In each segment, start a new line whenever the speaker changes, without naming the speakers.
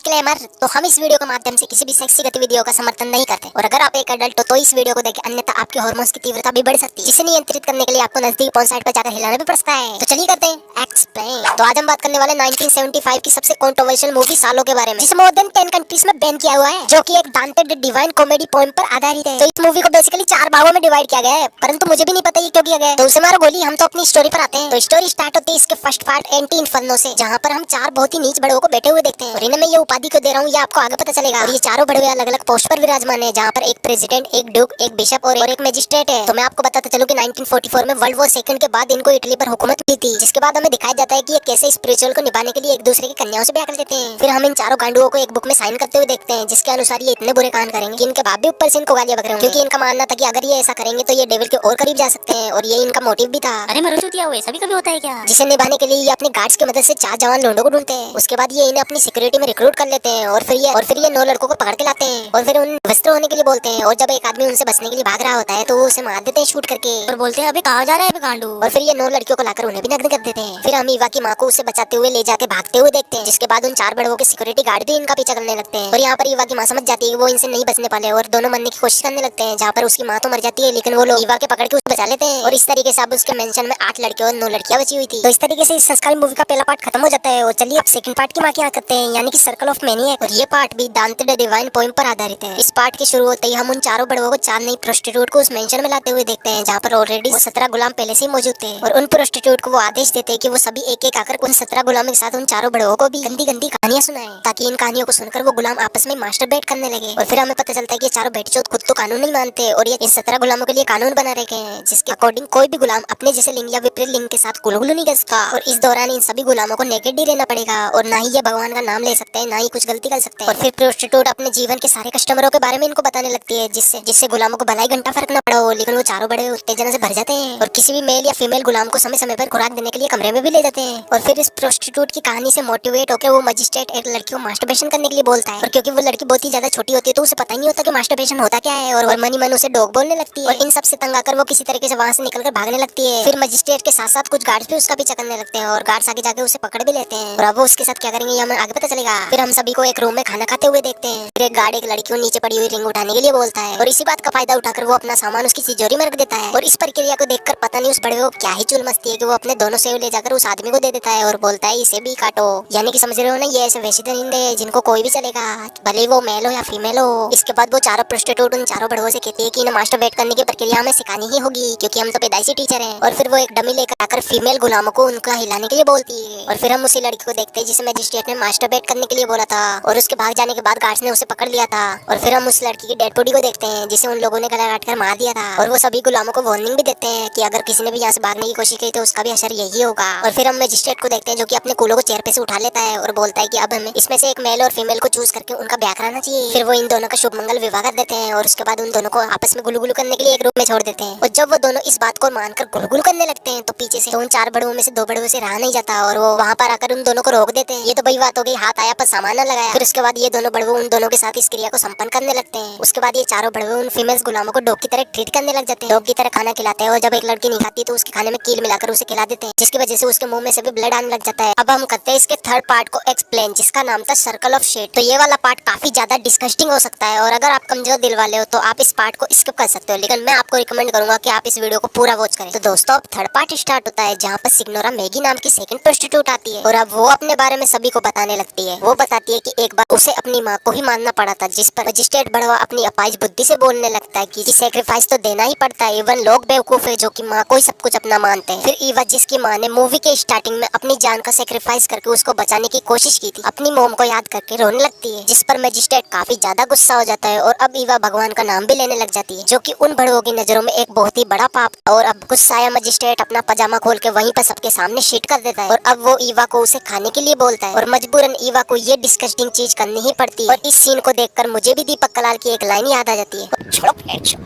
Disclaimer. तो हम इस वीडियो के माध्यम से किसी भी सेक्सी गतिविधियों का समर्थन नहीं करते और अगर आप एक एडल्ट हो तो इस वीडियो को देखें, अन्यथा आपके हार्मोन्स की तीव्रता भी बढ़ सकती है, जिसे नियंत्रित करने के लिए आपको नजदीक पॉर्न साइट पर जाकर हिलाना भी पड़ सकता है। तो चलिए करते हैं एक्सप्लेन। तो आज हम बात करने वाले 1975 की सबसे कंट्रोवर्शियल मूवी सालों के बारे में, जिसे मोर देन 10 कंट्रीज में बैन किया हुआ है, जो कि एक डांटे द डिवाइन कॉमेडी पोएम पर आधारित है। तो इस मूवी को बेसिकली 4 भागों में डिवाइड किया गया है, परंतु मुझे भी नहीं पता ये क्यों किया गया है। तो उसे मारो गोली, हम तो अपनी स्टोरी पर आते हैं। तो स्टोरी स्टार्ट होती है इसके फर्स्ट पार्ट एंटी इन्फर्नो से, जहाँ पर हम 4 बहुत ही नीच बड़ों को बैठे हुए देखते हैं और इन्हें मैं ये उपाधि क्यों दे रहा हूँ ये आपको आगे पता चलेगा। और ये चारों बड़वे अलग अलग पोस्ट पर विराजमान है, जहाँ पर एक प्रेसिडेंट, एक ड्यूक, एक बिशप और एक मजिस्ट्रेट है। तो मैं आपको बताता चलूं कि 1944 में वर्ल्ड वॉर सेकंड के बाद इनको इटली पर हुकूमत भी थी, जिसके बाद हमें दिखाया जाता है कि ये कैसे स्पिरिचुअल को निभाने के लिए एक दूसरे की कन्याओं से ब्याह कर देते हैं। फिर हम इन चारों गांडुओं को एक बुक में साइन करते हुए देखते हैं, जिसके अनुसार ये इतने बुरे कांड करेंगे कि इनके बाप भी ऊपर से इनको गालियां बक रहे होंगे, क्योंकि इनका मानना था कि अगर ये ऐसा करेंगे तो ये डेविल के और करीब जा सकते हैं, और ये इनका मोटिव भी था।
अरे मरुचुतिया हुए सभी कभी होता है क्या?
जिसे निभाने के लिए ये अपने गार्ड्स की मदद से 4 जवान लोगों को ढूंढते हैं। उसके बाद ये इन्हें अपनी सिक्योरिटी में रिक्रूट कर लेते हैं और फिर ये 9 लड़कों को पकड़ के लाते हैं और फिर उन वस्त्र होने के लिए बोलते हैं। और जब एक आदमी उनसे बचने के लिए भाग रहा होता है तो वो उसे मार देते हैं शूट करके,
और बोलते हैं अबे कहाँ जा रहा है गांडू।
और फिर ये 9 लड़कियों को लाकर उन्हें भी नग्न कर देते हैं। फिर हम ईवा की माँ को उसे बचाते हुए ले जाके भागते हुए देखते हैं, जिसके बाद उन 4 बड़ों के सिक्योरिटी गार्ड भी इनका पीछा करने लगते हैं। और यहाँ पर ईवा की माँ समझ जाती है कि वो इनसे नहीं बचने वाले और दोनों मरने की कोशिश करने लगते हैं, जहाँ पर उसकी माँ तो मर जाती है लेकिन वो लोग ईवा के पकड़ के उसे बचा लेते हैं। और इस तरीके से अब उसके मेंशन में 8 लड़के और 9 लड़कियां बची हुई थी। तो इस तरीके से इस संस्कारी मूवी का पहला पार्ट खत्म हो जाता है। और चलिए अब सेकंड पार्ट की माँ क्या करते हैं, यानी कि सर्कल ऑफ मैनिएक। और ये पार्ट भी दांते द डिवाइन पोएम पर आधारित है। इस पार्ट की शुरू होते ही हम उन चारों बड़वों को 4 नई प्रोस्टिट्यूट को उस मेंशन में लाते हुए देखते हैं, जहाँ पर ऑलरेडी 17 गुलाम पहले से ही मौजूद थे। और उन प्रोस्टिट्यूट को वो आदेश देते हैं कि वो सभी एक एक आकर उन 17 गुलामों के साथ उन चारों बड़वों को भी गंदी गंदी कहानियां सुनाएं, ताकि इन कहानियों को सुनकर वो गुलाम आपस में मास्टरबेट करने लगे। और फिर हमें पता चलता है कि चारों बेटचोद खुद तो कानून नहीं मानते और ये इन 17 गुलामों के लिए कानून बना रखे हैं, जिसके अकॉर्डिंग कोई भी गुलाम अपने जैसे लिंग या विपरीत लिंग के साथ गुलगुलू नहीं कर सकता। और इस दौरान इन सभी गुलामों को नेकेड ही रहना पड़ेगा और ना ही ये भगवान का नाम ले सकते हैं, ना ही कुछ गलती कर सकते हैं। और फिर प्रोस्टिट्यूट अपने जीवन के सारे कस्टमरों के बारे में इनको बताने लगती है, जिससे जिससे गुलामों को भलाई घंटा फर्क न पड़ा हो, लेकिन वो चारों बड़े उत्तेजना से भर जाते हैं और किसी भी मेल या फीमेल गुलाम को समय समय पर खुराक देने के लिए कमरे में भी ले जाते हैं। और फिर इस प्रोस्टिट्यूट की कहानी से मोटिवेट होकर वो मजिस्ट्रेट एक लड़की को मास्टरबेशन करने के लिए बोलता है, और क्योंकि वो लड़की बहुत ही ज्यादा छोटी होती है तो उसे पता ही नहीं होता कि मास्टरबेशन होता क्या है, और मनी मन उसे डॉग बोलने लगती है। और इन सब से तंग आकर वो किसी तरीके से वहां से निकलकर भागने लगती है। फिर मजिस्ट्रेट के साथ साथ कुछ गार्ड्स भी उसका पीछा करने लगते हैं और गार्ड्स आगे जाके उसे पकड़ भी लेते हैं। और अब वो उसके साथ क्या करेंगे ये हमें आगे पता चलेगा। फिर हम सभी को एक रूम में खाना खाते हुए देखते हैं। फिर एक गार्ड एक लड़की को नीचे पड़ी हुई रिंग उठाने के लिए बोलता है और इसी बात का फायदा उठाकर वो अपना सामान उसकी तिजोरी में रख देता है। और इस प्रक्रिया को देखकर पता नहीं उस बड़े को क्या ही चुल मस्ती है कि वो अपने दोनों सेव ले जाकर उस आदमी को दे देता है और बोलता है इसे भी काटो। यानी कि समझ रहे हो ना, ये ऐसे वैसे दरिंदे हैं जिनको कोई भी चलेगा, भले वो मेल हो या फीमेल हो। इसके बाद वो चारों प्रोस्टिट्यूट उन चारों बड़ों से कहती है कि इन्हें मास्टरबेट करने की प्रक्रिया हमें सिखानी ही होगी, क्योंकि हम तो पैदाइशी टीचर हैं। और फिर वो एक डमी लेकर आकर फीमेल गुलामों को उनका हिलाने के लिए बोलती है। और फिर हम उसी लड़की को देखते हैं जिसे मजिस्ट्रेट ने मास्टरबेट करने के लिए बोला था, और उसके भाग जाने के बाद गार्ड्स ने उसे पकड़ लिया था। और फिर हम उस लड़की की डेड बॉडी को देखते हैं जिसे उन लोगों ने गला काट कर मार दिया था। और वो सभी गुलामों को वार्निंग भी देते हैं कि अगर किसी ने भी यहाँ से भागने की कोशिश की तो उसका भी असर यही होगा। और फिर हम मजिस्ट्रेट को देखते हैं जो कि अपने कूलों को चेयर पे से उठा लेता है और बोलता है कि अब हमें इसमें से एक मेल और फीमेल को चूज करके उनका ब्याह कराना चाहिए। फिर वो इन दोनों का शुभ मंगल विवाह कर देते हैं और उसके बाद उन दोनों को आपस में गुलगुलू करने के लिए एक रूम में छोड़ देते हैं। और जब वो दोनों इस बात को मानकर गुलगुल करने लगते हैं तो पीछे से तो उन 4 बड़ों में से 2 बड़ों से रहा नहीं जाता और वो वहाँ पर आकर उन दोनों को रोक देते हैं। ये तो बड़ी बात हो गई, हाथ आया पर सामान न लगाया। फिर उसके बाद ये दोनों बड़वो उन दोनों के साथ इस क्रिया को संपन्न करने लगते हैं। उसके बाद ये चारों बड़वो उन फीमेल्स गुलामों को डॉग की तरह ट्रीट करने लग जाते हैं, डॉग की तरह खाना खिलाते हैं। और जब एक लड़की नहीं खाती तो उसके खाने में कील मिलाकर उसे खिला देते हैं, जिसकी वजह से उसके मुंह में से भी ब्लड आने लग जाता है। अब हम करते हैं इसके थर्ड पार्ट को एक्सप्लेन, जिसका नाम था सर्कल ऑफ शेड। तो ये वाला पार्ट काफी ज्यादा डिस्गस्टिंग हो सकता है और अगर आप कमजोर दिल वाले हो तो आप इस पार्ट को स्किप कर सकते हो, लेकिन मैं आपको रिकमेंड करूंगा कि आप इस वीडियो को पूरा वॉच करें। तो दोस्तों अब थर्ड पार्ट स्टार्ट होता है, जहाँ पर सिग्नोरा मैगी नाम की सेकंड प्रोस्टिट्यूट आती है और अब वो अपने बारे में सभी को बताने लगती है। वो बताती है कि एक बार उसे अपनी माँ को ही मानना पड़ा था, जिस पर मजिस्ट्रेट बड़वा अपनी अपाइज बुद्धि से बोलने लगता है कि सैक्रिफाइस तो देना ही पड़ता है, इवन लोग बेवकूफ है जो कि माँ को ही सब कुछ अपना मानते हैं। फिर ईवा जिसकी माँ ने मूवी के स्टार्टिंग में अपनी जान का सैक्रिफाइस करके उसको बचाने की कोशिश की थी, अपनी मोम को याद करके रोने लगती है, जिस पर मजिस्ट्रेट काफी ज्यादा गुस्सा हो जाता है और अब ईवा भगवान का नाम भी लेने लग जाती है, जो कि उन बड़ों की नजरों में एक बहुत ही बड़ा पाप। और अब गुस्साया मजिस्ट्रेट अपना पजामा खोल के वहीं पर सबके सामने शीट कर देता है और अब वो ईवा को उसे खाने के लिए बोलता है और मजबूरन ईवा को ये डिस्गस्टिंग चीज करनी ही पड़ती है। और इस सीन को देखकर मुझे भी दीपक कलाल की एक लाइन याद आ जाती है,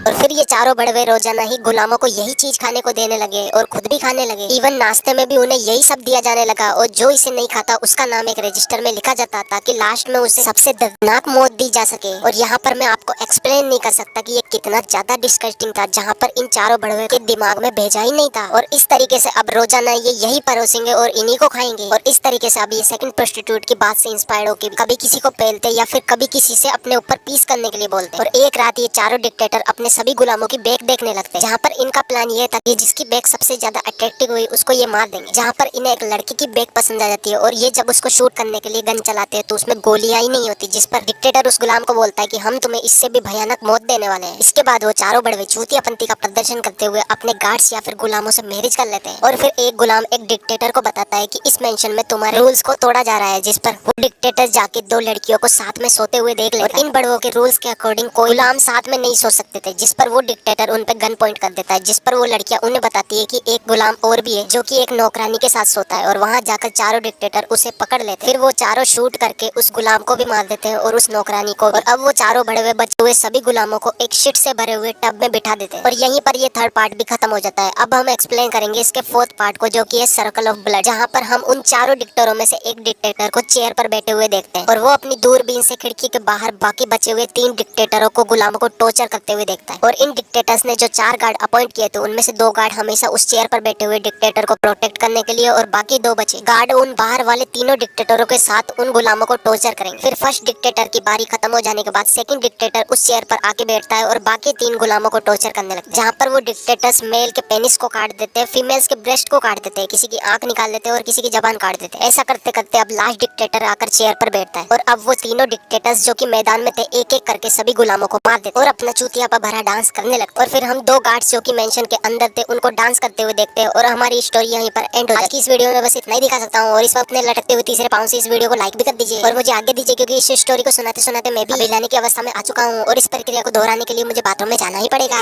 और फिर ये चारों बड़वे रोजाना ही गुलामों को यही चीज खाने को देने लगे और खुद भी खाने लगे। इवन नाश्ते में भी उन्हें यही सब दिया जाने लगा और जो इसे नहीं खाता उसका नाम एक रजिस्टर में लिखा जाता ताकि लास्ट में उसे सबसे दर्दनाक मौत दी जा सके। और यहाँ पर मैं आपको एक्सप्लेन नहीं कर सकता कि ये कितना ज्यादा डिस्गस्टिंग था, जहाँ पर इन चारों बड़वे के दिमाग में भेजा ही नहीं था। और इस तरीके से अब रोजाना ये यही परोसेंगे और इन्हीं को खाएंगे। और इस तरीके से अब ये सेकंड प्रोस्टिट्यूट की बात से इंस्पायर्ड गार्डों की कभी किसी को पेलते या फिर कभी किसी से अपने ऊपर पीस करने के लिए बोलते। और एक रात ये चारों डिक्टेटर अपने सभी गुलामों की बैक देखने लगते हैं, जहाँ पर इनका प्लान ये था कि जिसकी बैक सबसे ज्यादा अट्रैक्टिव हुई उसको ये मार देंगे। जहाँ पर इन्हें एक लड़की की बैक पसंद आ जाती है और ये जब उसको शूट करने के लिए गन चलाते हैं तो उसमें गोलियां ही नहीं होती, जिस पर डिक्टेटर उस गुलाम को बोलता है कि हम तुम्हें इससे भी भयानक मौत देने वाले हैं। इसके बाद वो चारों बड़वे चूतियापंती का प्रदर्शन करते हुए अपने गार्ड्स या फिर गुलामों से मैरिज कर लेते हैं। और फिर एक गुलाम एक डिक्टेटर को बताता है कि इस मेंशन में तुम्हारे रूल्स को तोड़ा जा रहा है, जिस पर वो डिक्टेटर जाके दो लड़कियों को साथ में सोते हुए देख लेता है। इन बड़वों के रूल्स के अकॉर्डिंग कोई गुलाम साथ में नहीं सो सकते थे, जिस पर वो डिक्टेटर उन पे गन पॉइंट कर देता है। जिस पर वो लड़कियां उन्हें बताती है कि एक गुलाम और भी है जो कि एक नौकरानी के साथ सोता है, और वहां जाकर चारों डिक्टेटर उसे पकड़ लेते हैं। फिर वो चारों शूट करके उस गुलाम को भी मार देते हैं और उस नौकरानी को। और अब वो चारों बड़े बचे हुए सभी गुलामों को एक शिट से भरे हुए टब में बिठा देते हैं। और यहीं पर ये थर्ड पार्ट भी खत्म हो जाता है। अब हम एक्सप्लेन करेंगे इसके फोर्थ पार्ट को, जो कि है सर्कल ऑफ ब्लड, जहाँ पर हम उन चारों डिक्टेटरों में से एक डिक्टेटर को चेयर पर बैठे हुए देखते हैं और वो अपनी दूरबीन से खिड़की के बाहर बाकी बचे हुए 3 डिक्टेटरों को गुलामों को टॉर्चर करते हुए देखता है। और इन डिक्टेटर्स ने जो 4 गार्ड अपॉइंट किए थे उनमें से 2 गार्ड हमेशा उस चेयर पर बैठे हुए डिक्टेटर को प्रोटेक्ट करने के लिए, और बाकी 2 बचे गार्ड उन बाहर वाले तीनों डिक्टेटरों के साथ उन गुलामों को टॉर्चर करेंगे। फिर फर्स्ट डिक्टेटर की बारी खत्म हो जाने के बाद सेकंड डिक्टेटर उस चेयर पर आके बैठता है और बाकी 3 गुलामों को टॉर्चर करने लगता है, जहाँ पर वो डिक्टेटर्स मेल के पेनिस को काट देते हैं, फीमेल्स के ब्रेस्ट को काट देते हैं, किसी की आंख निकाल देते हैं और किसी की जबान काट देते हैं। ऐसा करते करते अब लास्ट डिक्टेटर आकर चेयर पर बैठता है और अब वो तीनों डिक्टेटर्स जो कि मैदान में थे एक एक करके सभी गुलामों को मार देते और अपना चूतिया पर भरा डांस करने लगते। और फिर हम 2 गार्ड्स जो कि मेंशन के अंदर थे उनको डांस करते हुए देखते हैं और हमारी स्टोरी यहीं पर एंड हो जाती है। आज की इस वीडियो में बस इतना ही दिखा सकता हूँ और इस वक्त अपने लटकते हुए तीसरे पाँव से इस वीडियो को लाइक भी कर दीजिए और मुझे आगे दीजिए, क्योंकि इस स्टोरी को सुनाते सुनाते मैं भी हिलाने की अवस्था में आ चुका हूँ और इस प्रक्रिया को दोहराने के लिए मुझे बाथरूम में जाना ही पड़ेगा।